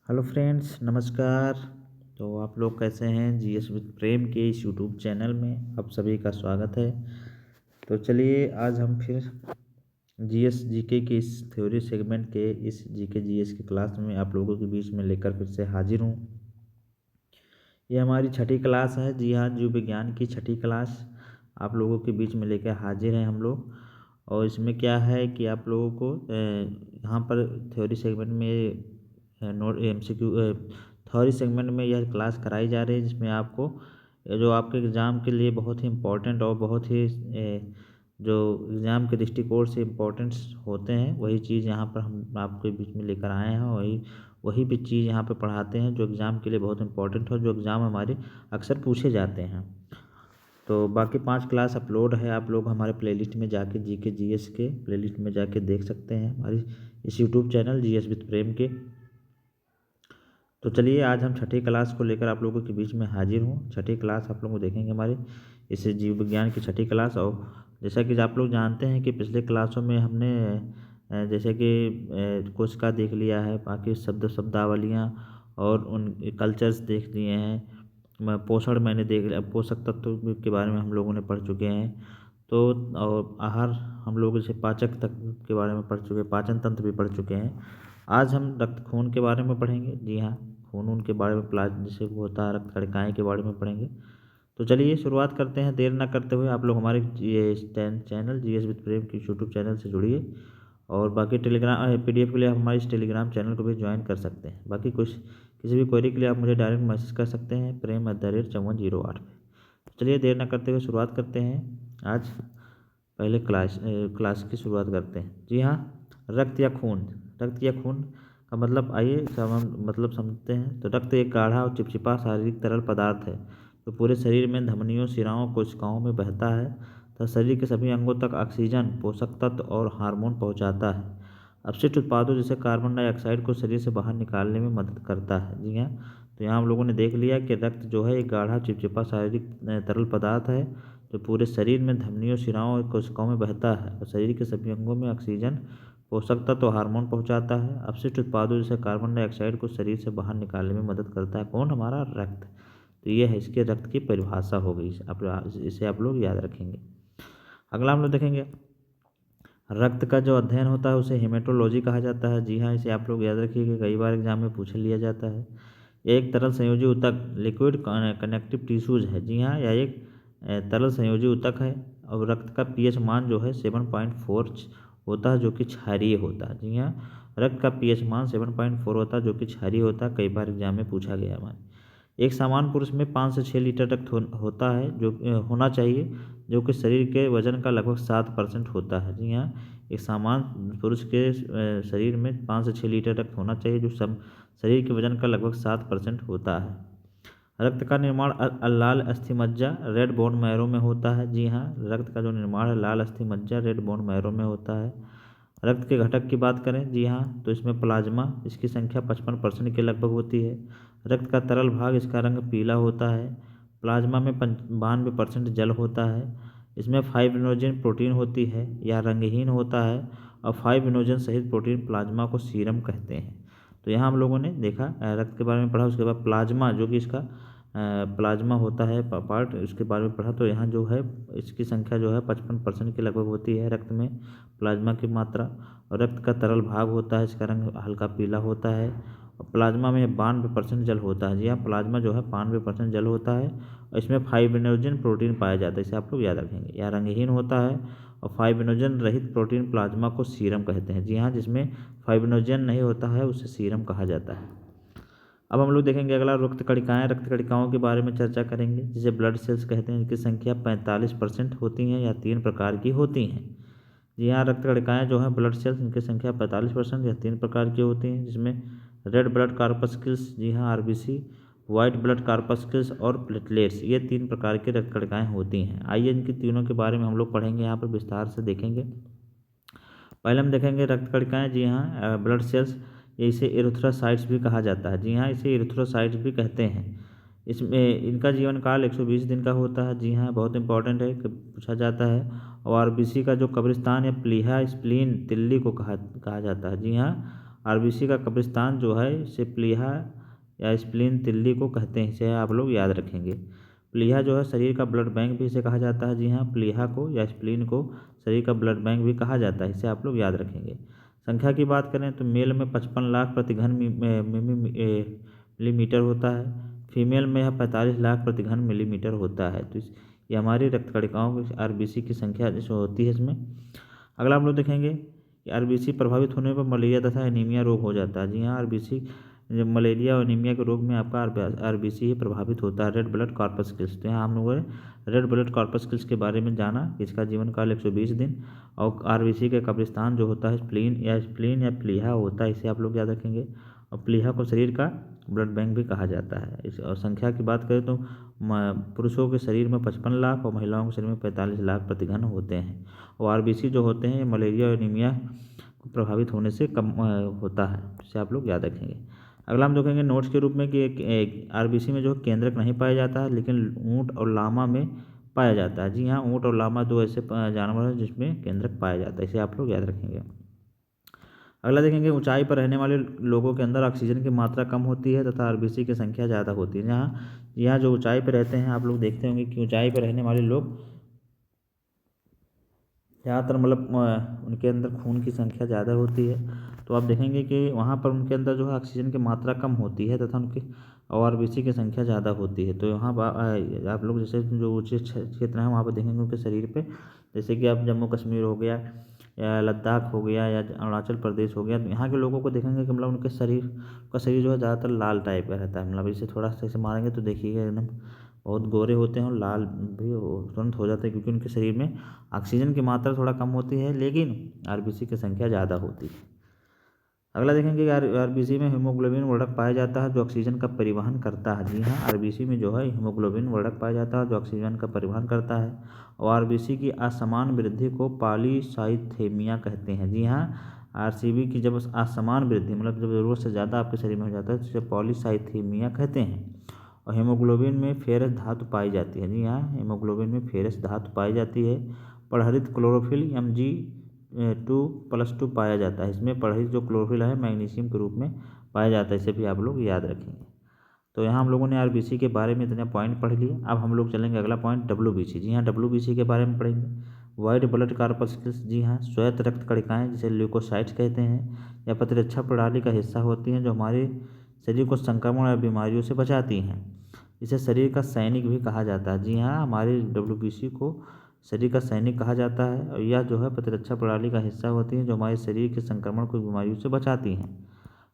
Hello friends, नमस्कार। तो आप लोग कैसे हैं? जीएस विद प्रेम के इस यूट्यूब चैनल में आप सभी का स्वागत है। तो चलिए आज हम फिर जीएस जीके के इस थ्योरी सेगमेंट के इस जीके जीएस की क्लास में आप लोगों के बीच में लेकर फिर से हाजिर हूँ। ये हमारी छठी क्लास है। जी हाँ, जीव विज्ञान की छठी क्लास आप लोगों के बीच में लेकर हाजिर हैं हम लोग। और इसमें क्या है कि आप लोगों को यहाँ पर थ्योरी सेगमेंट में नोट एमसीक्यू थ्योरी सेगमेंट में यह क्लास कराई जा रही है, जिसमें आपको जो आपके एग्ज़ाम के लिए बहुत ही इम्पोर्टेंट और बहुत ही जो एग्ज़ाम के दृष्टिकोण से इम्पोर्टेंट्स होते हैं, वही चीज़ यहाँ पर हम आपके बीच में लेकर आए हैं। वही वही भी चीज़ यहाँ पे पढ़ाते हैं जो एग्ज़ाम के लिए बहुत इंपॉर्टेंट है, जो एग्ज़ाम हमारे अक्सर पूछे जाते हैं। तो बाकी 5 क्लास अपलोड है, आप लोग हमारे प्लेलिस्ट में जाके जीके जीएस के प्लेलिस्ट में जाके देख सकते हैं हमारी इस यूट्यूब चैनल जीएस विद प्रेम के। तो चलिए आज हम छठी क्लास को लेकर आप लोगों के बीच में हाजिर हूँ। छठी क्लास आप लोग को देखेंगे हमारी इस जीव विज्ञान की छठी क्लास। और जैसा कि आप लोग जानते हैं कि पिछले क्लासों में हमने जैसे कि कोशिका देख लिया है, बाकी शब्दावलियाँ और उन कल्चर्स देख लिए हैं। पोषण मैंने देख लिया, पोषक तत्व के बारे में हम लोगों ने पढ़ चुके हैं। तो और आहार हम लोग जैसे पाचक तत्व के बारे में पढ़ चुके हैं, पाचन तंत्र भी पढ़ चुके हैं। आज हम रक्त खून के बारे में पढ़ेंगे। जी हाँ, खून उनके बारे में जैसे वो होता है, रक्त कणिकाएँ के बारे में पढ़ेंगे। तो चलिए शुरुआत करते हैं, देर ना करते हुए आप लोग हमारे ये चैनल जीएस विद प्रेम की यूट्यूब चैनल से जुड़िए। और बाकी टेलीग्राम पीडीएफ के लिए आप हमारे इस टेलीग्राम चैनल को भी ज्वाइन कर सकते हैं। बाकी कुछ किसी भी क्वेरी के लिए आप मुझे डायरेक्ट मैसेज कर सकते हैं prem@5408 पे। चलिए देर ना करते हुए शुरुआत करते हैं। आज पहले क्लास की शुरुआत करते हैं। जी हाँ, रक्त या खून। रक्त या खून का मतलब आइए मतलब समझते हैं। तो रक्त एक गाढ़ा और चिपचिपा शारीरिक तरल पदार्थ है जो पूरे शरीर में धमनियों, शिराओं, कोशिकाओं में बहता है तथा शरीर के सभी अंगों तक ऑक्सीजन, पोषक तत्व और हार्मोन पहुंचाता है। अपशिष्ट उत्पादों जैसे कार्बन डाइऑक्साइड को शरीर से बाहर निकालने में मदद करता है। जी हाँ, तो यहाँ हम लोगों ने देख लिया कि रक्त जो है एक गाढ़ा चिपचिपा शारीरिक तरल पदार्थ है जो पूरे शरीर में धमनियों, शिराओं और कोशिकाओं में बहता है और शरीर के सभी अंगों में ऑक्सीजन, पोषक तत्व और हार्मोन पहुंचाता है। अपशिष्ट उत्पादों जैसे कार्बन डाइऑक्साइड को शरीर से बाहर निकालने में मदद करता है। कौन? हमारा रक्त। तो ये है इसके रक्त की परिभाषा हो गई। इसे आप लोग याद रखेंगे। अगला हम लोग देखेंगे, रक्त का जो अध्ययन होता है उसे हेमेटोलॉजी कहा जाता है। जी हाँ, इसे आप लोग याद रखिएगा, कई बार एग्जाम में पूछ लिया जाता है। यह एक तरल संयोजी ऊतक, लिक्विड कनेक्टिव टिश्यूज है। जी हाँ, यह एक तरल संयोजी ऊतक है। और रक्त का पीएच मान जो है 7.4 होता है, जो कि क्षारीय होता है। जी हाँ, रक्त का पीएच मान 7.4 होता है, जो कि क्षारीय होता है। कई बार एग्जाम में पूछा गया हमारे। एक सामान्य पुरुष में 5 से 6 लीटर रक्त होता है, जो होना चाहिए, जो कि शरीर के वजन का लगभग 7% होता है। जी हाँ, एक सामान्य पुरुष के शरीर में 5 से 6 लीटर रक्त होना चाहिए, जो शरीर के वजन का लगभग 7% होता है। रक्त का निर्माण लाल अस्थिमज्जा रेड बोन मैरो में होता है। जी हाँ, रक्त का जो निर्माण है लाल अस्थिमज्जा रेड बोन मैरो में होता है। रक्त के घटक की बात करें, जी हाँ, तो इसमें प्लाज्मा, इसकी संख्या 55% के लगभग होती है। रक्त का तरल भाग, इसका रंग पीला होता है। प्लाज्मा में 92% जल होता है। इसमें फाइब्रिनोजेन प्रोटीन होती है, यह रंगहीन होता है। और फाइब्रिनोजेन सहित प्रोटीन प्लाज्मा को सीरम कहते हैं। तो यहाँ हम लोगों ने देखा, रक्त के बारे में पढ़ा। उसके बाद प्लाज्मा, जो कि इसका प्लाज्मा होता है पार्ट, उसके बारे में पढ़ा। तो यहाँ जो है इसकी संख्या जो है 55% के लगभग होती है रक्त में प्लाज्मा की मात्रा। और रक्त का तरल भाग होता है, इसका रंग हल्का पीला होता है। और प्लाज्मा में 92% जल होता है। जी हाँ, प्लाज्मा जो है 92% जल होता है। और इसमें फाइब्रिनोजेन प्रोटीन पाया जाता है, इसे आप लोग याद रखेंगे। यह रंगहीन होता है। और फाइब्रिनोजेन रहित प्रोटीन प्लाज्मा को सीरम कहते हैं। जी हाँ, जिसमें फाइब्रिनोजेन नहीं होता है उसे सीरम कहा जाता है। अब हम लोग देखेंगे अगला, रक्त कणिकाएँ। रक्त कणिकाओं के बारे में चर्चा करेंगे, जिसे ब्लड सेल्स कहते हैं। इनकी संख्या 45% होती हैं या 3 प्रकार की होती हैं। जी हाँ, रक्त कणिकाएँ जो हैं ब्लड सेल्स, इनकी संख्या 45% या 3 प्रकार की होती हैं, जिसमें रेड ब्लड कार्पस्किल्स, जी हाँ आरबीसी, वाइट ब्लड कार्पस्किल्स और प्लेटलेट्स, ये 3 प्रकार की रक्त कणिकाएँ होती हैं। आइए इनकी तीनों के बारे में हम लोग पढ़ेंगे, यहाँ पर विस्तार से देखेंगे। पहले हम देखेंगे रक्त कणिकाएँ। जी हाँ, ब्लड सेल्स, इसे एरिथ्रोसाइट्स भी कहा जाता है। जी हाँ, इसे एरिथ्रोसाइट्स भी कहते हैं। इसमें इनका जीवन काल 120 दिन का होता है। जी हाँ, बहुत इंपॉर्टेंट है कि पूछा जाता है। और आरबीसी का जो कब्रिस्तान या प्लीहा स्प्लीन तिल्ली को कहा जाता है। जी हाँ, आरबीसी का कब्रिस्तान जो है इसे प्लीहा या स्प्लीन तिल्ली को कहते हैं, इसे आप लोग याद रखेंगे। प्लीहा जो है शरीर का ब्लड बैंक भी इसे कहा जाता है। जी हाँ, प्लीहा को या स्प्लीन को शरीर का ब्लड बैंक भी कहा जाता है, इसे आप लोग याद रखेंगे। संख्या की बात करें तो मेल में 55 लाख प्रति घन मिलीमीटर होता है, फीमेल में यह 45 लाख प्रति घन मिलीमीटर होता है। तो ये हमारी रक्त कणिकाओं की आरबीसी की संख्या जो होती है इसमें। अगला हम लोग देखेंगे कि आरबीसी प्रभावित होने पर मलेरिया तथा एनीमिया रोग हो जाता है। जी हाँ, आरबीसी जब मलेरिया और एनीमिया के रोग में आपका आरबीसी ही प्रभावित होता है। रेड ब्लड कॉर्पस्कल्स, तो यहाँ हम लोगों ने रेड ब्लड कॉर्पस्कल्स के बारे में जाना, इसका जीवन काल 120 दिन। और आरबीसी का कब्रिस्तान जो होता है स्प्लीन या प्लीहा होता है, इसे आप लोग याद रखेंगे। और प्लीहा को शरीर का ब्लड बैंक भी कहा जाता है। इस और संख्या की बात करें तो पुरुषों के शरीर में 55 लाख और महिलाओं के शरीर में 45 लाख प्रति घन होते हैं। और आरबीसी जो होते हैं मलेरिया और एनीमिया को प्रभावित होने से कम होता है, इसे आप लोग याद रखेंगे। अगला हम देखेंगे नोट्स के रूप में कि एक आरबीसी में जो केंद्रक नहीं पाया जाता है, लेकिन ऊँट और लामा में पाया जाता है। जी हाँ, ऊँट और लामा दो ऐसे जानवर हैं जिसमें केंद्रक पाया जाता है, इसे आप लोग याद रखेंगे। अगला देखेंगे ऊंचाई पर रहने वाले लोगों के अंदर ऑक्सीजन की मात्रा कम होती है तथा आरबीसी की संख्या ज़्यादा होती है। यहाँ जो ऊंचाई पर रहते हैं, आप लोग देखते होंगे कि ऊंचाई पर रहने वाले लोग ज़्यादातर मतलब उनके अंदर खून की संख्या ज़्यादा होती है, तो आप देखेंगे कि वहाँ पर उनके अंदर जो है ऑक्सीजन की मात्रा कम होती है तथा उनकी आरबीसी की संख्या ज़्यादा होती है। तो यहाँ आप लोग जैसे जो ऊँचे क्षेत्र हैं वहाँ पर देखेंगे उनके शरीर पे, जैसे कि आप जम्मू कश्मीर हो गया या लद्दाख हो गया या अरुणाचल प्रदेश हो गया, तो यहाँ के लोगों को देखेंगे कि मतलब उनके शरीर जो है ज़्यादातर लाल टाइप का रहता है। मतलब इसे थोड़ा सा इसे मारेंगे तो देखिएगा एकदम बहुत गोरे होते हैं और लाल भी तुरंत हो जाते हैं, क्योंकि उनके शरीर में ऑक्सीजन की मात्रा थोड़ा कम होती है लेकिन आरबीसी की संख्या ज़्यादा होती है। अगला देखेंगे कि आरबीसी में हीमोग्लोबिन वर्धक पाया जाता है जो ऑक्सीजन का परिवहन करता है। जी हाँ, आरबीसी में जो है हीमोग्लोबिन वर्धक पाया जाता है जो ऑक्सीजन का परिवहन करता है। और आरबीसी की असमान वृद्धि को पॉलीसाइथेमिया कहते हैं। जी हाँ, आरसीबी की जब असमान वृद्धि मतलब जब ज़रूरत से ज़्यादा आपके शरीर में हो जाता है तो इसे पॉलीसाइथेमिया कहते हैं। और हीमोग्लोबिन में फेरस धातु पाई जाती है। जी हाँ, हीमोग्लोबिन में फेरस धातु पाई जाती है। पढ़हरित क्लोरोफिल Mg2+2 पाया जाता है। इसमें पढ़हरित जो क्लोरोफिल है मैग्नीशियम के रूप में पाया जाता है, इसे भी आप लोग याद रखेंगे। तो यहाँ हम लोगों ने आरबीसी के बारे में इतने पॉइंट पढ़ लिए। अब हम लोग चलेंगे अगला पॉइंट डब्ल्यूबीसी। जी हाँ, डब्ल्यूबीसी के बारे में पढ़ेंगे। वाइट ब्लड कॉर्पस्कल्स, जी हाँ, श्वेत रक्त कणिकाएँ जिसे ल्यूकोसाइट्स कहते हैं, या प्रतिरक्षा प्रणाली का हिस्सा होती हैं जो हमारे शरीर को संक्रमण या बीमारियों से बचाती हैं। इसे शरीर का सैनिक भी कहा जाता है। जी हाँ, हमारे डब्ल्यूबीसी को शरीर का सैनिक कहा जाता है और यह जो है प्रतिरक्षा प्रणाली का हिस्सा होती है जो हमारे शरीर के संक्रमण को बीमारियों से बचाती हैं।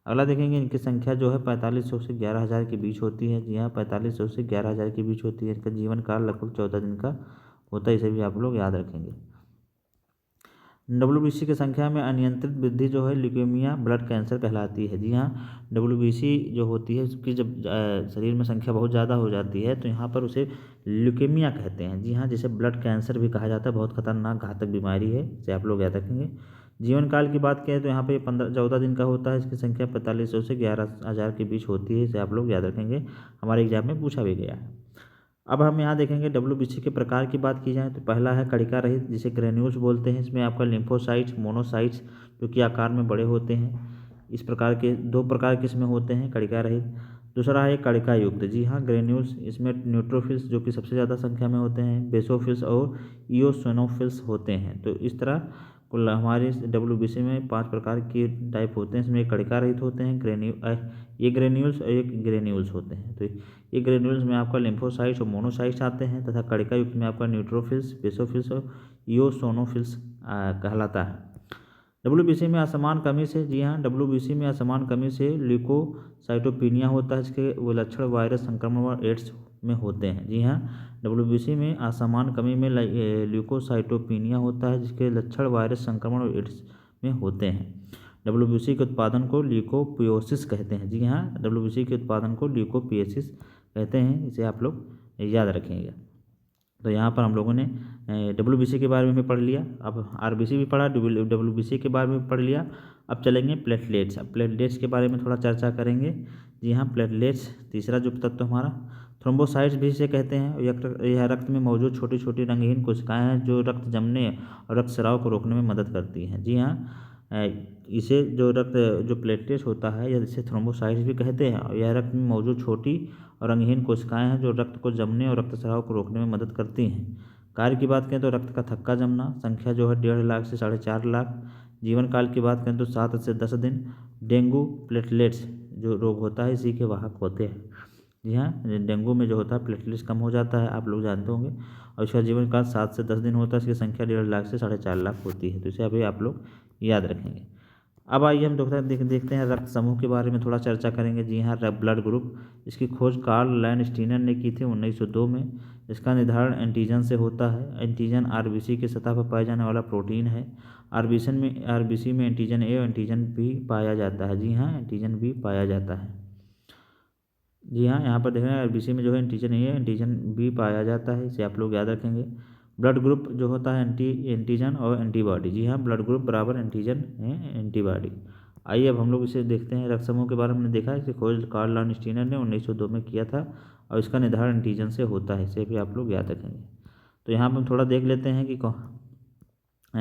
अगला देखेंगे इनकी संख्या जो है 4500 से 11000 के बीच होती है। जी हाँ, 4500 से 11000 के बीच होती है। इनका जीवन काल लगभग 14 दिन का होता है, इसे भी आप लोग याद रखेंगे। डब्ल्यूबीसी की संख्या में अनियंत्रित वृद्धि जो है ल्यूकेमिया ब्लड कैंसर कहलाती है। जी हाँ, डब्ल्यूबीसी जो होती है उसकी जब शरीर में संख्या बहुत ज़्यादा हो जाती है तो यहाँ पर उसे ल्यूकेमिया कहते हैं। जी हाँ, जिसे ब्लड कैंसर भी कहा जाता है, बहुत खतरनाक घातक बीमारी है, इसे आप लोग याद रखेंगे। जीवन काल की बात करें तो यहाँ पे 14 दिन का होता है। इसकी संख्या 4500 से 11000 के बीच होती है, इसे आप लोग याद रखेंगे, हमारे एग्जाम में पूछा भी गया है। अब हम यहाँ देखेंगे डब्ल्यूबीसी के प्रकार की बात की जाए तो पहला है कणिका रहित, जिसे ग्रेन्यूल्स बोलते हैं। इसमें आपका लिम्फोसाइट्स, मोनोसाइट्स जो कि आकार में बड़े होते हैं। इस प्रकार के दो प्रकार के इसमें होते हैं कणिका रहित। दूसरा है कणिका युक्त। जी हाँ, ग्रेन्यूल्स, इसमें न्यूट्रोफिल्स जो कि सबसे ज़्यादा संख्या में होते हैं, बेसोफिल्स और इओसिनोफिल्स होते हैं। तो इस तरह कुल हमारे डब्ल्यूबीसी में 5 प्रकार के टाइप होते हैं। इसमें एक कणिका रहित होते हैं, ये ग्रेन्यूल्स और एक ग्रेन्यूल्स होते हैं। तो ये ग्रेन्यूल्स में आपका लिम्फोसाइट्स और मोनोसाइट्स आते हैं तथा कणिका युक्त में आपका न्यूट्रोफिल्स, बेसोफिल्स और इओसोनोफिल्स कहलाता है। डब्ल्यूबीसी में असमान कमी से, जी हाँ, डब्ल्यूबीसी में असमान कमी से ल्यूकोसाइटोपिनिया होता है। इसके वो लक्षण वायरस संक्रमण व एड्स में होते हैं। जी हाँ, डब्ल्यूबीसी में असमान कमी में ल्यूकोसाइटोपिनिया होता है जिसके लक्षण वायरस संक्रमण और एड्स में होते हैं। डब्ल्यूबीसी के उत्पादन को ल्यूकोपियोसिस कहते हैं। जी हाँ, डब्ल्यूबीसी के उत्पादन को ल्यूकोपियोसिस कहते हैं, इसे आप लोग याद रखेंगे। तो यहाँ पर हम लोगों ने डब्ल्यूबीसी के बारे में भी पढ़ लिया, अब आरबीसी भी पढ़ा, डब्ल्यूबीसी के बारे में पढ़ लिया। अब चलेंगे प्लेटलेट्स। अब प्लेटलेट्स के बारे में थोड़ा चर्चा करेंगे। जी हाँ, प्लेटलेट्स तीसरा जो तत्व हमारा, थ्रोम्बोसाइट्स भी इसे कहते हैं। यह रक्त में मौजूद छोटी छोटी रंगहीन कोशिकाएँ हैं जो रक्त जमने और रक्तस्राव को रोकने में मदद करती हैं। जी हाँ, इसे जो रक्त जो प्लेटलेट्स होता है या जिसे थ्रोम्बोसाइट्स भी कहते हैं, यह रक्त में मौजूद छोटी और रंगहीन कोशिकाएं हैं जो रक्त को जमने और रक्तस्राव को रोकने में मदद करती हैं। कार्य की बात करें तो रक्त का थक्का जमना, संख्या जो है 1.5 लाख से 4.5 लाख। जीवन काल की बात करें तो 7 से 10 दिन। डेंगू प्लेटलेट्स जो रोग होता है इसी के वाहक होते हैं। जी हाँ, डेंगू में जो होता है प्लेटलेट्स कम हो जाता है, आप लोग जानते होंगे, और इसका जीवन काल 7 से 10 दिन होता है। इसकी संख्या 1.5 लाख से 4.5 लाख होती है। तो इसे अभी आप लोग याद रखेंगे। अब आइए हम देखते हैं रक्त समूह के बारे में थोड़ा चर्चा करेंगे। जी हाँ, ब्लड ग्रुप, इसकी खोज कार्ल लैंडस्टीनर ने की थी 1902 में। इसका निर्धारण एंटीजन से होता है। एंटीजन आरबीसी की सतह पर पाया जाने वाला प्रोटीन है। आरबीसी में एंटीजन ए और एंटीजन बी पाया जाता है। जी हाँ, एंटीजन बी पाया जाता है। जी हाँ, यहाँ पर देख रहे हैं आरबीसी में जो है एंटीजन ए एंटीजन बी पाया जाता है, इसे आप लोग याद रखेंगे। ब्लड ग्रुप जो होता है एंटीजन और एंटीबॉडी। जी हाँ, ब्लड ग्रुप बराबर एंटीजन है एंटीबॉडी। आइए अब हम लोग इसे देखते हैं। रक्त समूह के बारे में देखा है, इसे खोज कार्ल लैंडस्टीनर ने 1902 में किया था और इसका निर्धारण एंटीजन से होता है, इसे भी आप लोग याद रखेंगे। तो यहाँ पर हम थोड़ा देख लेते हैं कि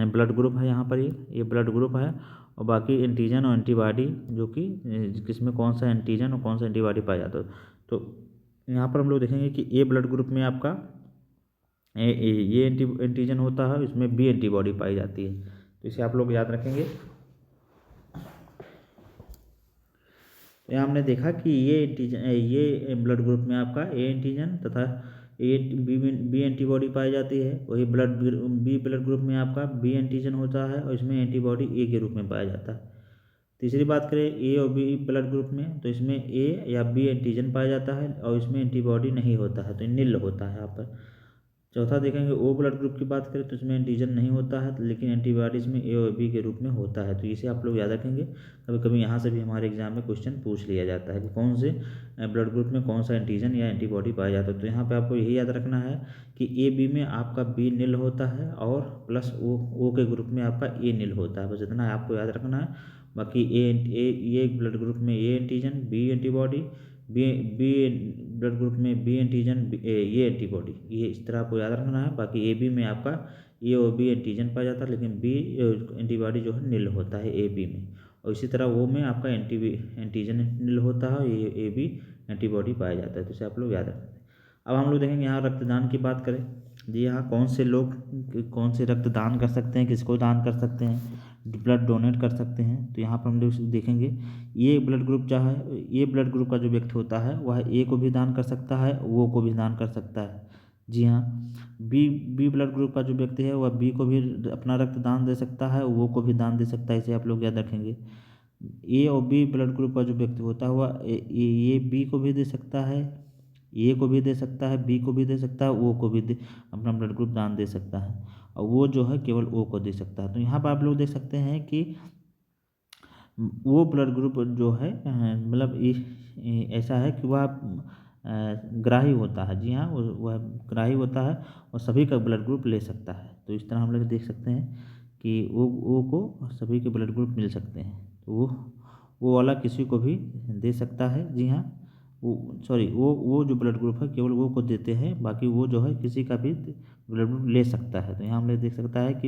ब्लड ग्रुप है, यहाँ पर ये ब्लड ग्रुप है, और बाकी एंटीजन और एंटीबॉडी जो कि किसमें कौन सा एंटीजन और कौन सा एंटीबॉडी पाया जाता है। तो यहाँ पर हम लोग देखेंगे कि ए ब्लड ग्रुप में आपका ये एंटीजन होता है, इसमें बी एंटीबॉडी पाई जाती है, तो इसे आप लोग याद रखेंगे। तो यहाँ हमने देखा कि ये ब्लड ग्रुप में आपका ए एंटीजन तथा बी एंटीबॉडी पाई जाती है। वही बी ब्लड ग्रुप में आपका बी एंटीजन होता है और इसमें एंटीबॉडी ए के रूप में पाया जाता है। तीसरी बात करें ए और बी ब्लड ग्रुप में, तो इसमें ए या बी एंटीजन पाया जाता है और इसमें एंटीबॉडी नहीं होता है, तो निल होता है यहाँ पर। चौथा देखेंगे ओ ब्लड ग्रुप की बात करें तो इसमें एंटीजन नहीं होता है, लेकिन एंटीबॉडीज में ए और बी के रूप में होता है, तो इसे आप लोग याद रखेंगे। कभी कभी यहाँ से भी हमारे एग्जाम में क्वेश्चन पूछ लिया जाता है कि कौन से ब्लड ग्रुप में कौन सा एंटीजन या एंटीबॉडी पाया जाता है। तो यहाँ पे आपको यही याद रखना है कि ए बी में आपका बी निल होता है और प्लस ओ के ग्रुप में आपका ए निल होता है, बस इतना आपको याद रखना है। बाकी ए ब्लड ग्रुप में A antigen B antibody, B blood group में बी एंटीजन ये एंटीबॉडी, ये इस तरह आपको याद रखना है। बाकी ए बी में आपका ए और बी एंटीजन पाया जाता है, लेकिन बी एंटीबॉडी जो है निल होता है ए बी में, और इसी तरह वो में आपका एंटीजन निल होता है और ए बी एंटीबॉडी पाया जाता है, तो इसे आप लोग याद रखें। अब हम लोग देखेंगे यहाँ रक्तदान की बात करें। जी यहाँ कौन से लोग कौन से रक्तदान कर सकते हैं, किसको दान कर सकते हैं, ब्लड डोनेट कर सकते हैं। तो यहाँ पर हम लोग देखेंगे ये ब्लड ग्रुप जो है, ये ब्लड ग्रुप का जो व्यक्ति होता है वह ए को भी दान कर सकता है, वो को भी दान कर सकता है। जी हाँ, बी ब्लड ग्रुप का जो व्यक्ति है वह बी को भी अपना रक्तदान दे सकता है, वो को भी दान दे सकता है, इसे आप लोग याद रखेंगे। ए और बी ब्लड ग्रुप का जो व्यक्ति होता है वह ये बी को भी दे सकता है, ए को भी दे सकता है, बी को भी दे सकता है, ओ को भी अपना ब्लड ग्रुप दान दे सकता है, और वो जो है केवल ओ को दे सकता है। तो यहाँ पर आप लोग देख सकते हैं कि वो ब्लड ग्रुप जो है मतलब ऐसा है कि वह ग्राही होता है। जी हाँ, वह ग्राही होता है और सभी का ब्लड ग्रुप ले सकता है। तो इस तरह हम लोग देख सकते हैं कि वो को सभी के ब्लड ग्रुप मिल सकते हैं, तो वो वाला किसी को भी दे सकता है। जी हाँ, वो जो ब्लड ग्रुप है केवल वो को देते हैं, बाकी वो जो है किसी का भी ब्लड ग्रुप ले सकता है। तो यहाँ हम लोग देख सकता है कि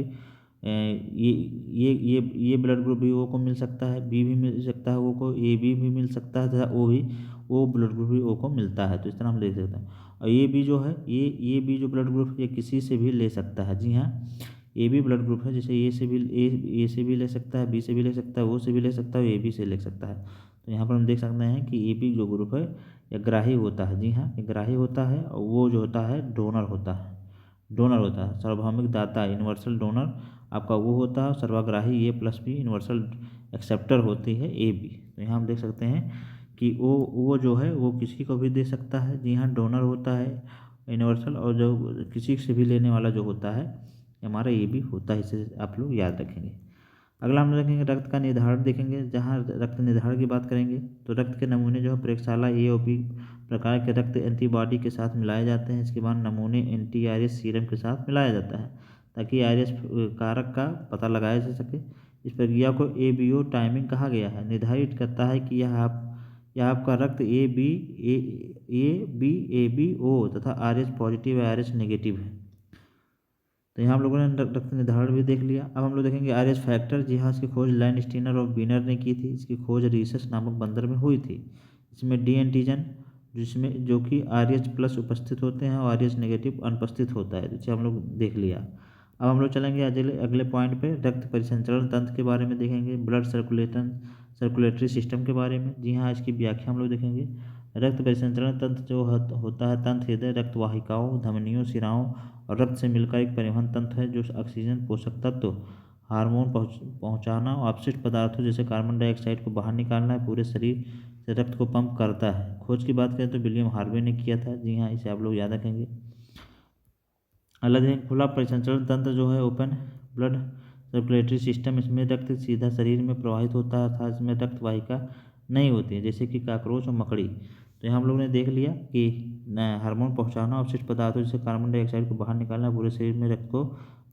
ये ब्लड ग्रुप भी ओ को मिल सकता है, बी भी मिल सकता है ओ को, ए बी भी मिल सकता है तथा ओ ब्लड ग्रुप भी ओ को मिलता है। तो इस तरह हम देख सकते हैं। और ये बी जो है ये बी जो ब्लड ग्रुप ये किसी से भी ले सकता है। जी हाँ, ए बी ब्लड ग्रुप है, जैसे ए से भी ले सकता है, बी से भी ले सकता है, ओ से भी ले सकता है, ए बी से ले सकता है। तो यहाँ पर हम देख सकते हैं कि ए बी जो ग्रुप है यह ग्राही होता है। जी हाँ, ये ग्राही होता है, और वो जो होता है डोनर होता है, सार्वभौमिक दाता यूनिवर्सल डोनर आपका वो होता है। सर्वग्राही ए प्लस बी यूनिवर्सल एक्सेप्टर होती है ए बी। तो यहाँ हम देख सकते हैं कि वो जो है वो किसी को भी दे सकता है। जी हाँ, डोनर होता है यूनिवर्सल, और जो किसी से भी लेने वाला जो होता है हमारा ए बी होता है, इसे आप लोग याद रखेंगे। अगला हम देखेंगे रक्त का निर्धारण देखेंगे। जहाँ रक्त निर्धारण की बात करेंगे तो रक्त के नमूने जो है प्रयोगशाला ए और बी प्रकार के रक्त एंटीबॉडी के साथ मिलाए जाते हैं। इसके बाद नमूने एंटी आयरिस सीरम के साथ मिलाया जाता है ताकि आयरिस कारक का पता लगाया जा सके। इस प्रक्रिया को ABO टाइमिंग कहा गया है। निर्धारित करता है कि यह आपका रक्त ए बी ओ तथा आर एस पॉजिटिव या आर एस नेगेटिव है। तो यहाँ हम लोगों ने रक्त निर्धारण भी देख लिया। अब हम लोग देखेंगे आर एच फैक्टर। जी हाँ, इसकी खोज लैंड स्टीनर और बीनर ने की थी। इसकी खोज रीसस नामक बंदर में हुई थी। इसमें डी एंटीजन जिसमें जो कि आर एच प्लस उपस्थित होते हैं और आर एच नेगेटिव अनुपस्थित होता है, जिसे हम लोग देख लिया। अब हम लोग चलेंगे अगले अगले पॉइंट पे, रक्त परिसंचरण तंत्र के बारे में देखेंगे, ब्लड सर्कुलेटरी सिस्टम के बारे में। जी हाँ, इसकी व्याख्या हम लोग देखेंगे। रक्त परिसंचरण तंत्र जो होता है, तंत्र हृदय, रक्त वाहिकाओं, धमनियों, शिराओं और रक्त से मिलकर एक परिवहन तंत्र है जो ऑक्सीजन, पोषक तत्व, हार्मोन पहुंचाना और अपशिष्ट पदार्थों जैसे कार्बन डाइऑक्साइड को बाहर निकालना है, पूरे शरीर से रक्त को पंप करता है। खोज की बात करें तो विलियम हार्वे ने किया था। जी हाँ, इसे आप लोग याद रखेंगे। अलग है खुला परिसंचरण तंत्र जो है, ओपन ब्लड सर्कुलेटरी सिस्टम। इसमें रक्त सीधा शरीर में प्रवाहित होता है अर्थात इसमें रक्त वाहिका नहीं होती है, जैसे कि काकरोच और मकड़ी। तो यहाँ हम लोग ने देख लिया कि हार्मोन पहुँचाना, अवशिष्ट पदार्थों जैसे कार्बन डाइऑक्साइड को बाहर निकालना, पूरे शरीर में रक्त को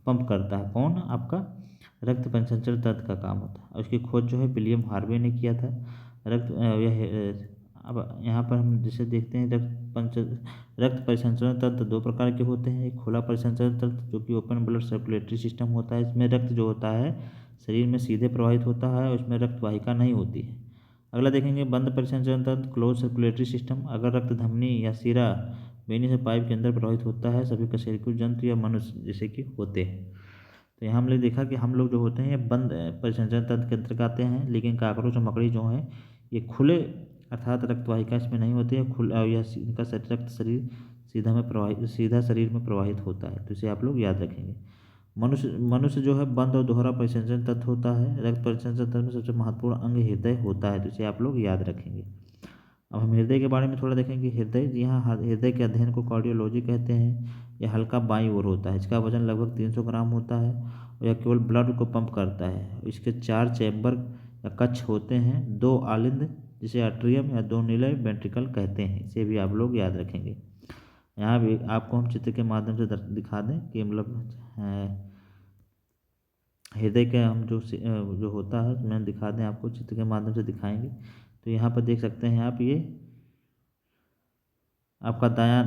पंप करता है। कौन? आपका रक्त परिसंचरण तंत्र का काम होता है। और उसकी खोज जो है विलियम हार्वे ने किया था। अब यहाँ पर हम जिसे देखते हैं रक्त परिसंचरण तंत्र दो प्रकार के होते हैं। एक खुला परिसंचरण तंत्र जो कि ओपन ब्लड सर्कुलेटरी सिस्टम होता है। इसमें रक्त जो होता है शरीर में सीधे प्रवाहित होता है और इसमें रक्त वाहिका नहीं होती है। अगला देखेंगे बंद परिसंचरण तंत्र, क्लोज सर्कुलेटरी सिस्टम। अगर रक्त धमनी या सिरा वेनी से पाइप के अंदर प्रवाहित होता है, सभी कशेरुकी जंतु या मनुष्य जैसे कि होते हैं। तो यहाँ हमने देखा कि हम लोग जो होते हैं ये बंद परिसंचरण तंत्र के अंतर्गत आते हैं, लेकिन काकरोच और मकड़ी जो है ये खुले अर्थात रक्तवाहिका इसमें नहीं होती है। इनका रक्त सीधा शरीर में प्रवाहित होता है। तो इसे आप लोग याद रखेंगे। मनुष्य जो है बंद और दोहरा परिसंचरण तंत्र होता है। रक्त परिसंचरण तंत्र में सबसे महत्वपूर्ण अंग हृदय होता है, तो इसे आप लोग याद रखेंगे। अब हम हृदय के बारे में थोड़ा देखेंगे। हृदय, जी हाँ, हृदय के अध्ययन को कार्डियोलॉजी कहते हैं। यह हल्का बाईं ओर होता है। इसका वजन लगभग 300 ग्राम होता है और यह केवल ब्लड को पंप करता है। इसके 4 चैम्बर या कक्ष होते हैं, 2 आलिंद जिसे एट्रियम या 2 निलय वेंट्रिकल कहते हैं। इसे भी आप लोग याद रखेंगे। यहाँ भी आपको हम चित्र के माध्यम से दिखा दें कि मतलब हृदय के हम जो होता है मैं दिखा दें आपको, चित्र के माध्यम से दिखाएंगे। तो यहाँ पर देख सकते हैं आप, ये आपका दायां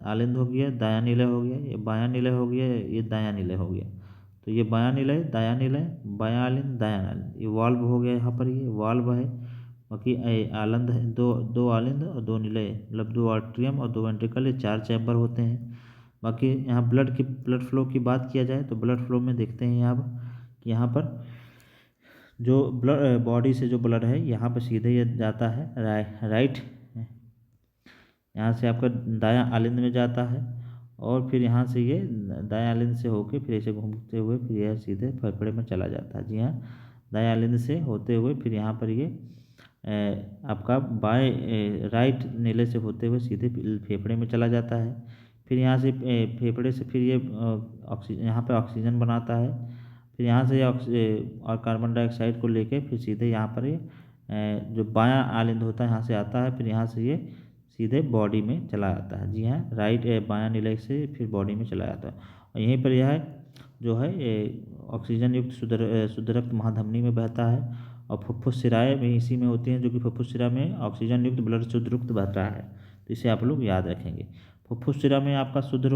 आलिंद हो गया, दायां निलय हो गया, ये बायां निलय हो गया, ये दायां निलय हो गया। तो ये बायां निलय, दायां निलय, बायां आलिंद, दायां आलिंद, ये वाल्व हो गया। यहाँ पर ये वाल्व है। बाकी आलंद है, दो आलिंद और 2 निलय, मतलब 2 आर्ट्रियम और 2 वेंट्रिकल, ये 4 चैम्बर होते हैं। बाकी यहाँ ब्लड फ्लो की बात किया जाए तो ब्लड फ्लो में देखते हैं आप कि यहाँ पर जो ब्लड बॉडी से जो ब्लड है यहाँ पर सीधे ये जाता है राइट, यहाँ से आपका दायां आलिंद में जाता है और फिर यहाँ से ये दायां आलिंद से होके फिर ऐसे घूमते हुए फिर यह सीधे फेफड़े में चला जाता है। जी हाँ, दायां आलिंद से होते हुए फिर यहाँ पर ये आपका राइट नीले से होते हुए सीधे फेफड़े में चला जाता है। फिर यहाँ से फेफड़े से फिर ये ऑक्सीजन यहाँ पर ऑक्सीजन बनाता है। फिर यहाँ से और कार्बन डाइऑक्साइड को लेके फिर सीधे यहाँ पर ये जो बायां आलिंद होता है यहाँ से आता है, फिर यहाँ से ये सीधे बॉडी में चला जाता है। जी हाँ, बायां निलय से फिर बॉडी में चला जाता है और यहीं पर यह जो है ऑक्सीजन युक्त शुद्ध रक्त महाधमनी में बहता है और फुफ्फुस शिराएं भी इसी में होती हैं, जो कि फुफ्फुस शिरा में ऑक्सीजन युक्त ब्लड शुद्ध रक्त बहता है। तो इसे आप लोग याद रखेंगे। फुफ्फुस शिरा में आपका शुद्ध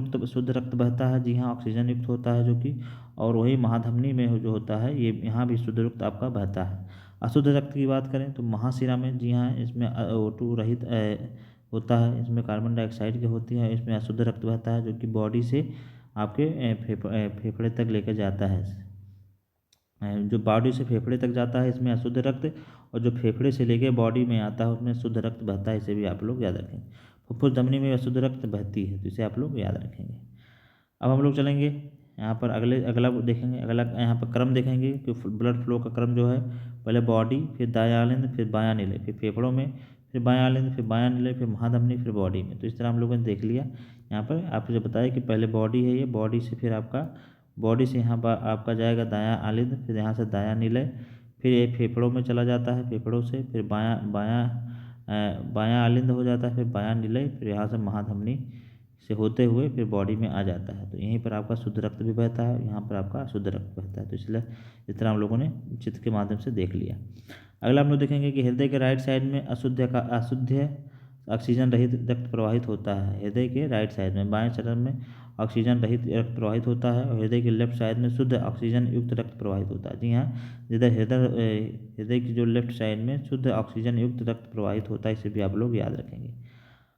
रक्त बहता है। जी हाँ, ऑक्सीजन युक्त होता है जो कि, और वही महाधमनी में जो होता है ये यहाँ भी शुद्ध रक्त आपका बहता है। अशुद्ध रक्त की बात करें तो महाशिरा में, जी हाँ, इसमें O2 रहित होता है, इसमें कार्बन डाइऑक्साइड की होती है, इसमें अशुद्ध रक्त बहता है जो कि बॉडी से आपके फेफड़े तक लेकर जाता है। जो बॉडी से फेफड़े तक जाता है इसमें अशुद्ध रक्त, और जो फेफड़े से लेके बॉडी में आता है उसमें शुद्ध रक्त बहता है। इसे भी आप लोग याद रखेंगे। फुफ्फुस धमनी में अशुद्ध रक्त बहती है, तो इसे आप लोग याद रखेंगे। अब हम लोग चलेंगे यहाँ पर अगला देखेंगे, अगला यहाँ पर क्रम देखेंगे कि ब्लड फ्लो का क्रम जो है, पहले बॉडी, फिर दायां आलिंद, फिर बायां निलय, फिर फेफड़ों में, फिर बायां आलिंद, फिर बायां निलय, फिर महाधमनी, फिर बॉडी में। तो इस तरह हम लोगों ने देख लिया। यहाँ पर आपको जो बताया कि पहले बॉडी है, ये बॉडी से फिर बॉडी से यहाँ पर आपका जाएगा दायां आलिंद, फिर यहाँ से दायां निलय, फिर ये फेफड़ों में चला जाता है, फेफड़ों से फिर बायां आलिंद हो जाता है, फिर बायां निलय, फिर यहाँ से महाधमनी से होते हुए फिर बॉडी में आ जाता है। तो यहीं पर आपका शुद्ध रक्त भी बहता है, यहाँ पर आपका अशुद्ध रक्त बहता है। तो इसलिए इस तरह हम लोगों ने चित्र के माध्यम से देख लिया। अगला हम लोग देखेंगे कि हृदय के राइट साइड में अशुद्ध ऑक्सीजन रहित रक्त प्रवाहित होता है। हृदय के राइट साइड में बाएं चरण में ऑक्सीजन रहित रक्त प्रवाहित होता है और हृदय के लेफ्ट साइड में शुद्ध ऑक्सीजन युक्त रक्त प्रवाहित होता है। जी हाँ, जिधर हृदय की जो लेफ्ट साइड में शुद्ध ऑक्सीजन युक्त रक्त प्रवाहित होता है, इसे भी आप लोग याद रखेंगे।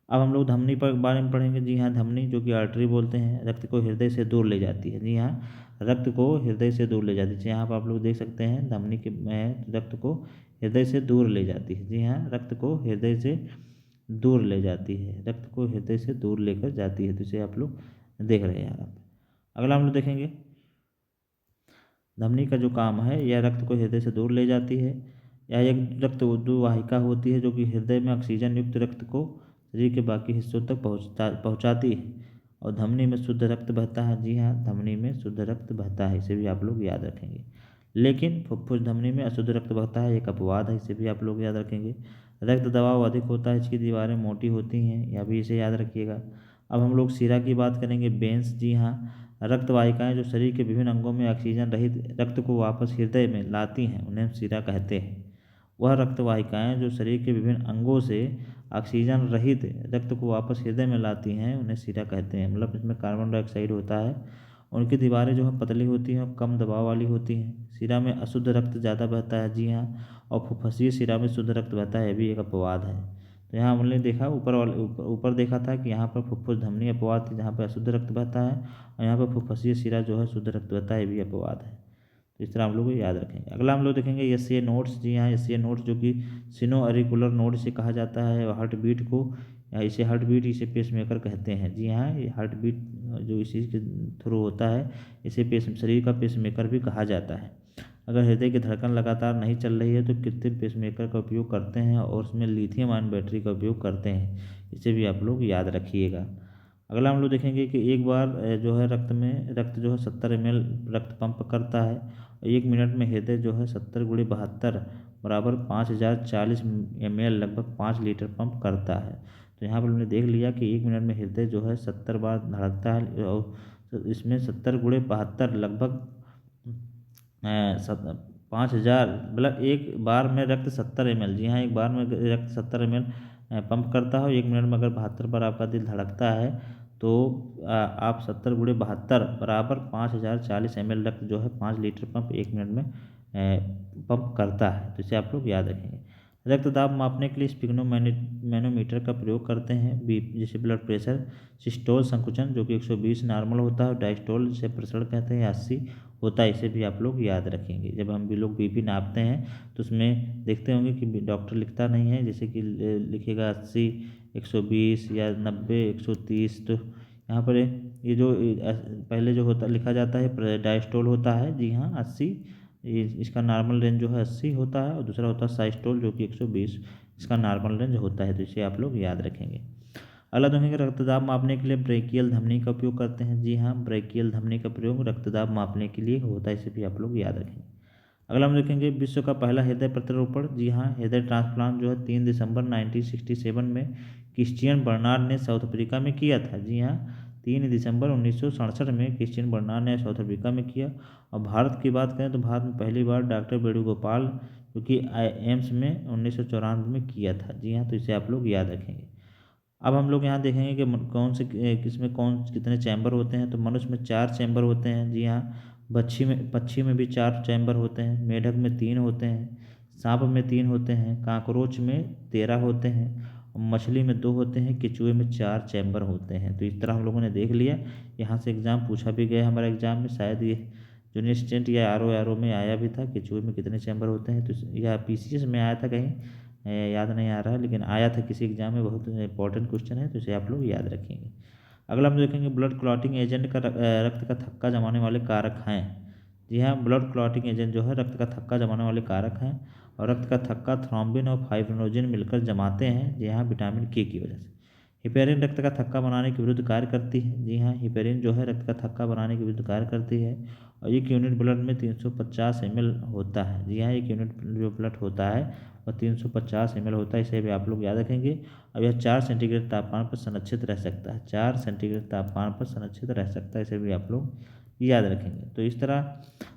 अब हम लोग धमनी पर बारे में पढ़ेंगे। जी हाँ, धमनी जो कि आर्टरी बोलते हैं, रक्त को हृदय से दूर ले जाती है। जी हाँ, रक्त को हृदय से दूर ले जाती है। यहाँ पर आप लोग देख सकते हैं धमनी के रक्त को हृदय से दूर ले जाती है। जी हाँ, रक्त को हृदय से दूर ले जाती है, रक्त को हृदय से दूर लेकर जाती है। तो इसे आप लोग देख रहे हैं यहाँ पर। अगला हम लोग देखेंगे धमनी का जो काम है, यह रक्त को हृदय से दूर ले जाती है। यह एक रक्त वाहिका होती है जो कि हृदय में ऑक्सीजन युक्त रक्त को शरीर के बाकी हिस्सों तक पहुँचाती है और धमनी में शुद्ध रक्त बहता है। जी हाँ, धमनी में शुद्ध रक्त बहता है, इसे भी आप लोग याद रखेंगे। लेकिन फुफ्फुस धमनी में अशुद्ध रक्त बहता है, एक अपवाद है, इसे भी आप लोग याद रखेंगे। रक्त दबाव अधिक होता है, इसकी दीवारें मोटी होती हैं, यह भी इसे याद रखिएगा। अब हम लोग शिरा की बात करेंगे, वेंस। जी हाँ, रक्त वाहिकाएँ जो शरीर के विभिन्न अंगों में ऑक्सीजन रहित रक्त को वापस हृदय में लाती हैं, उन्हें शिरा कहते हैं। वह रक्त वाहिकाएँ जो शरीर के विभिन्न अंगों से ऑक्सीजन रहित रक्त को वापस हृदय में लाती हैं, उन्हें शिरा कहते हैं। मतलब इसमें कार्बन डाइऑक्साइड होता है, उनकी दीवारें जो है पतली होती हैं और कम दबाव वाली होती हैं। शिरा में अशुद्ध रक्त ज़्यादा बहता है। जी हाँ, और फुफ्फुसीय शिरा में शुद्ध रक्त बहता है, यह भी एक अपवाद है। तो यहाँ हमने देखा ऊपर देखा था कि यहाँ पर फुफ्फुस धमनी अपवाद थी, जहाँ पर अशुद्ध रक्त बहता है, और यहाँ पर फुफ्फुसीय शिरा जो है शुद्ध रक्त बहता है, ये भी अपवाद है। तो इस तरह हम लोग याद रखेंगे। अगला हम लोग देखेंगे एससीए नोड्स। जी हाँ, एससीए नोड्स जो कि सिनो अरिकुलर नोड से कहा जाता है, हार्ट बीट को इसे हार्ट बीट, इसे पेसमेकर कहते हैं। जी हाँ, ये हार्ट बीट जो इसी के थ्रू होता है, इसे शरीर का पेसमेकर भी कहा जाता है। अगर हृदय की धड़कन लगातार नहीं चल रही है तो कृत्रिम पेसमेकर का उपयोग करते हैं और उसमें लिथियम आयन बैटरी का उपयोग करते हैं, इसे भी आप लोग याद रखिएगा। अगला हम लोग देखेंगे कि एक बार जो है रक्त जो है 70 ml रक्त पंप करता है और 1 मिनट में हृदय जो है 70 × 72 बराबर 5040 ml लगभग 5 लीटर पंप करता है। तो यहाँ पर हमने देख लिया कि 1 मिनट में हृदय जो है 70 बार धड़कता है और इसमें 70 × 72 लगभग 5000, मतलब एक बार में रक्त 70 ml। जी हाँ, एक बार में रक्त 70 ml पंप करता है और 1 मिनट में अगर 72 बार आपका दिल धड़कता है तो आप 70 × 72 बराबर 5040 ml रक्त जो है 5 लीटर पंप 1 मिनट में पंप करता है। तो इसे आप लोग याद रखेंगे। रक्तदाब मापने के लिए स्पिग्नोमेनोमीटर का प्रयोग करते हैं, जैसे ब्लड प्रेशर। सिस्टोल संकुचन जो कि 120 नॉर्मल होता है, डायस्टोल जिसे प्रसरण कहते हैं 80 होता है, इसे भी आप लोग याद रखेंगे। जब हम भी लोग बीपी नापते हैं तो उसमें देखते होंगे कि डॉक्टर लिखता नहीं है, जैसे कि लिखेगा 80, 120 या 90, 130। तो यहाँ पर ये जो पहले जो होता लिखा जाता है डायस्टोल होता है। जी हाँ, 80, इसका नॉर्मल रेंज जो है 80 होता है, और दूसरा होता है साइस्टोल जो कि 120, इसका नॉर्मल रेंज होता है। तो इसे आप लोग याद रखेंगे। अगला देखेंगे रक्तदाब मापने के लिए ब्रेकियल धमनी का उपयोग करते हैं। जी हाँ, ब्रेकियल धमनी का प्रयोग रक्तदाब मापने के लिए होता है, इसे भी आप लोग याद रखेंगे। अगला हम देखेंगे विश्व का पहला हृदय प्रत्यारोपण। जी हाँ, हृदय ट्रांसप्लांट जो है 3 दिसंबर 1967 में क्रिश्चियन बर्नार्ड ने साउथ अफ्रीका में किया था। जी हाँ, 3 दिसंबर 1967 में क्रिश्चियन बर्नार्ड ने साउथ अफ्रीका में किया। और भारत की बात करें तो भारत में पहली बार डॉक्टर वेणुगोपाल जो कि एम्स में 1994 में किया था। जी हाँ, तो इसे आप लोग याद रखेंगे। अब हम लोग यहाँ देखेंगे कि कौन से किसमें कितने चैम्बर होते हैं। तो मनुष्य में 4 चैम्बर होते हैं। जी हाँ, पक्षी में भी 4 चैम्बर होते हैं, मेढक में 3 होते हैं, सांप में 3 होते हैं, काकरोच में 13 होते हैं, मछली में 2 होते हैं, केचुए में 4 चैम्बर होते हैं। तो इस तरह हम लोगों ने देख लिया। यहाँ से एग्ज़ाम पूछा भी गया हमारे एग्ज़ाम में, शायद ये जूनियर असिस्टेंट या आर में आया भी था, केचुए में कितने चैम्बर होते हैं। तो यह PCS में आया था कहीं, याद नहीं आ रहा है, लेकिन आया था किसी एग्जाम में, बहुत इंपॉर्टेंट क्वेश्चन है, तो इसे आप लोग याद रखेंगे। अगला हम देखेंगे ब्लड क्लॉटिंग एजेंट का रक्त का थक्का जमाने वाले कारक हैं। जी हाँ, ब्लड क्लॉटिंग एजेंट जो है रक्त का थक्का जमाने वाले कारक हैं, और रक्त का थक्का थ्रोम्बिन और फाइब्रिनोजेन मिलकर जमाते हैं। जी हाँ, विटामिन के की वजह से। हिपेरिन रक्त का थक्का बनाने के विरुद्ध कार्य करती है। जी हाँ, हिपेरिन जो है रक्त का थक्का बनाने के विरुद्ध कार्य करती है, और 1 यूनिट ब्लड में 350 ml होता है। जी हाँ, 1 यूनिट जो ब्लड होता है और 350 ml होता है, इसे भी आप लोग याद रखेंगे। अब यह 4 सेंटीग्रेड तापमान पर संरक्षित रह सकता है, 4 सेंटीग्रेड तापमान पर संरक्षित रह सकता है, इसे भी आप लोग याद रखेंगे। तो इस तरह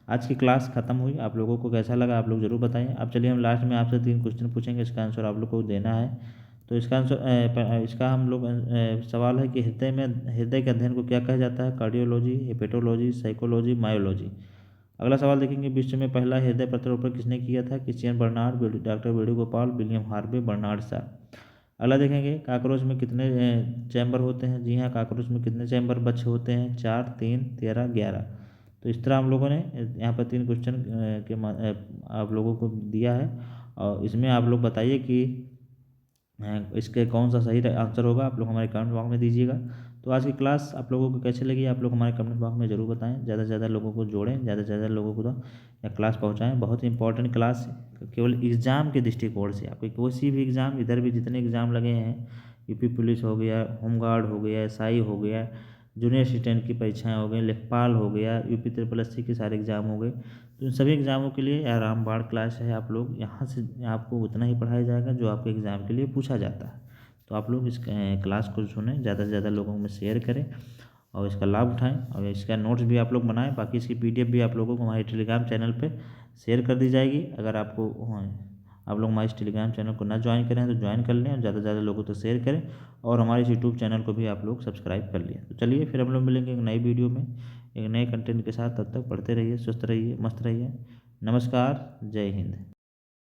आज की क्लास खत्म हुई। आप लोगों को कैसा लगा आप लोग ज़रूर बताएं। अब चलिए हम लास्ट में आपसे 3 क्वेश्चन पूछेंगे, इसका आंसर आप लोग को देना है। तो इसका आंसर इसका हम लोग सवाल है कि हृदय के अध्ययन को क्या कहा जाता है? Cardiology, hepatology, psychology, myology. अगला सवाल देखेंगे, विश्व में पहला हृदय प्रत्यारोपण किसने किया था? Christian Barnard, doctor Venugopal, William Harvey, Bernard Shaw. अगला देखेंगे, काकरोच में कितने चैम्बर होते हैं? जी हाँ, काकरोच में कितने चैम्बर बचे होते हैं? 4, 3, 13, 11। तो इस तरह हम लोगों ने यहाँ पर 3 क्वेश्चन आप लोगों को दिया है, और इसमें आप लोग बताइए कि इसके कौन सा सही आंसर होगा। आप लोग हमारे कमेंट बॉक्स में दीजिएगा। तो आज की क्लास आप लोगों को कैसी लगी, आप लोग हमारे कमेंट बॉक्स में ज़रूर बताएं। ज़्यादा से ज़्यादा लोगों को जोड़ें, ज़्यादा से ज़्यादा लोगों को तो यह क्लास पहुंचाएं। बहुत ही इंपॉर्टेंट क्लास है, केवल एग्ज़ाम के दृष्टिकोण से। आपके किसी भी एग्ज़ाम, इधर भी जितने एग्ज़ाम लगे हैं, यूपी पुलिस हो गया, होमगार्ड हो गया, एसआई हो गया, जूनियर असिस्टेंट की परीक्षाएँ हो गई, लेखपाल हो गया, यूपी SSSC के सारे एग्ज़ाम हो गए, तो इन सभी एग्ज़ामों के लिए रामबाण क्लास है। आप लोग यहाँ से आपको उतना ही पढ़ाया जाएगा जो आपके एग्ज़ाम के लिए पूछा जाता है। तो आप लोग इस क्लास को सुनें, ज़्यादा से ज़्यादा लोगों में शेयर करें और इसका लाभ उठाएं, और इसका नोट्स भी आप लोग बनाएं। बाकी इसकी PDF भी आप लोगों को हमारे टेलीग्राम चैनल पे शेयर कर दी जाएगी। अगर आपको आप लोग हमारे इस टेलीग्राम चैनल को ना ज्वाइन करें तो ज्वाइन कर लें, और ज़्यादा से ज़्यादा लोगों तक शेयर करें, और हमारे इस यूट्यूब चैनल को भी आप लोग सब्सक्राइब कर लिए। तो चलिए फिर हम लोग मिलेंगे एक नई वीडियो में एक नए कंटेंट के साथ। तब तक पढ़ते रहिए, स्वस्थ रहिए, मस्त रहिए। नमस्कार, जय हिंद।